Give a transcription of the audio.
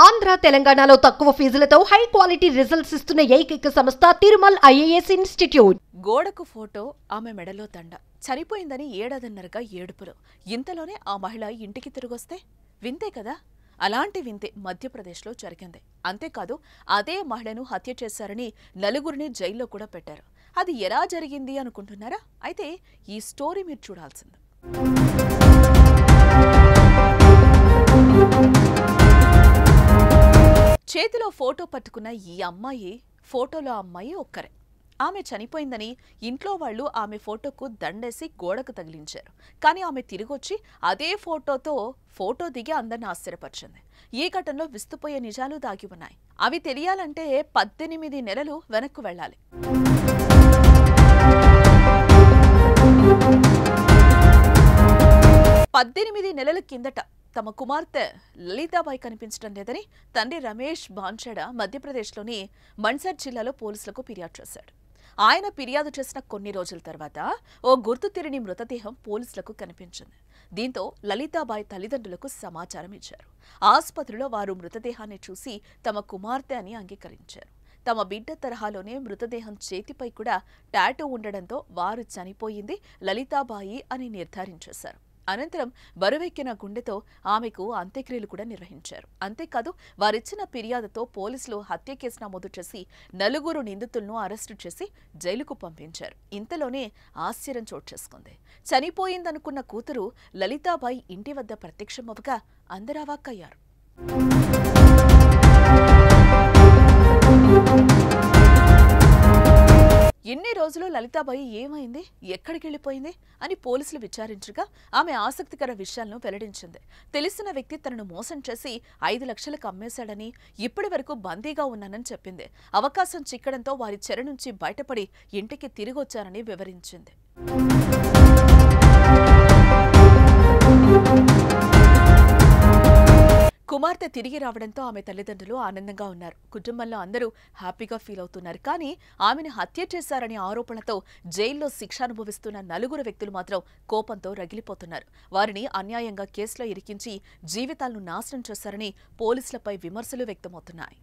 ఆంధ్ర తెలంగాణలో తక్కువ ఫీజులతో high quality results ఇస్తున్న ఏకైక సంస్థ తిరుమల్ ఐఏఎస్ ఇన్స్టిట్యూట్. గోడకు ఫోటో, ఆమె మెడలో దండ. చనిపోయిందని ఏడాదిన్నరగా ఏడుపులు. ఇంతలోనే ఆ మహిళ ఇంటికి తిరిగొస్తే వింతే కదా. అలాంటి వింతే మధ్యప్రదేశ్లో జరిగింది. అంతేకాదు, అదే మహిళను హత్య చేశారని నలుగురిని జైల్లో కూడా పెట్టారు. అది ఎలా జరిగింది అనుకుంటున్నారా? అయితే ఈ స్టోరీ మీరు చూడాల్సింది. చేతిలో ఫోటో పట్టుకున్న ఈ అమ్మాయి, ఫోటోలో అమ్మాయి ఒక్కరే. ఆమె చనిపోయిందని ఇంట్లో వాళ్ళు ఆమె ఫోటోకు దండేసి గోడకు తగిలించారు. కానీ ఆమె తిరిగొచ్చి అదే ఫోటోతో ఫోటో దిగి అందరిని ఆశ్చర్యపరిచింది. ఈ ఘటనలో విస్తుపోయే నిజాలు దాగి ఉన్నాయి. అవి తెలియాలంటే 18 నెలలు వెనక్కు వెళ్ళాలి. 18 నెలల కిందట తమ కుమార్తె లలితాబాయి కనిపించడం లేదని తండ్రి రమేష్ బాన్షడా మధ్యప్రదేశ్లోని మన్సర్ జిల్లాలో పోలీసులకు ఫిర్యాదు చేశాడు. ఆయన ఫిర్యాదు చేసిన కొన్ని రోజుల తర్వాత ఓ గుర్తు తెలియని మృతదేహం పోలీసులకు కనిపించింది. దీంతో లలితాబాయి తల్లిదండ్రులకు సమాచారం ఇచ్చారు. ఆసుపత్రిలో వారు మృతదేహాన్ని చూసి తమ కుమార్తె అని అంగీకరించారు. తమ బిడ్డ తరహాలోనే మృతదేహం చేతిపై కూడా టాటూ ఉండడంతో వారు చనిపోయింది లలితాబాయి అని నిర్ధారించేశారు. అనంతరం బరువెక్కిన గుండెతో ఆమెకు అంత్యక్రియలు కూడా నిర్వహించారు. అంతేకాదు, వారిచ్చిన ఫిర్యాదుతో పోలీసులు హత్య కేసు నమోదు చేసి 4 నిందితులను అరెస్టు చేసి జైలుకు పంపించారు. ఇంతలోనే ఆశ్చర్యం చోటు చేసుకుంది. చనిపోయిందనుకున్న కూతురు లలితాబాయి ఇంటి వద్ద ప్రత్యక్షమవగా అందరూ అవాక్కయ్యారు. ఎన్ని రోజులు లలితాబాయి ఏమైంది, ఎక్కడికి వెళ్ళిపోయింది అని పోలీసులు విచారించగా ఆమె ఆసక్తికర విషయాలను వెల్లడించింది. తెలిసిన వ్యక్తి తనను మోసం చేసి 5 లక్షలకు అమ్మేశాడని, ఇప్పటి వరకు బందీగా ఉన్నానని చెప్పింది. అవకాశం చిక్కడంతో వారి చెర నుంచి బయటపడి ఇంటికి తిరిగొచ్చారని వివరించింది. కుమార్తె తిరిగి రావడంతో ఆమె తల్లిదండ్రులు ఆనందంగా ఉన్నారు. కుటుంబంలో అందరూ హ్యాపీగా ఫీల్ అవుతున్నారు. కానీ ఆమెను హత్య చేశారనే ఆరోపణలతో జైల్లో శిక్ష అనుభవిస్తున్న 4 వ్యక్తులు మాత్రం కోపంతో రగిలిపోతున్నారు. వారిని అన్యాయంగా కేసులో ఇరికించి జీవితాలను నాశనం చేశారని పోలీసులపై విమర్శలు వ్యక్తమవుతున్నాయి.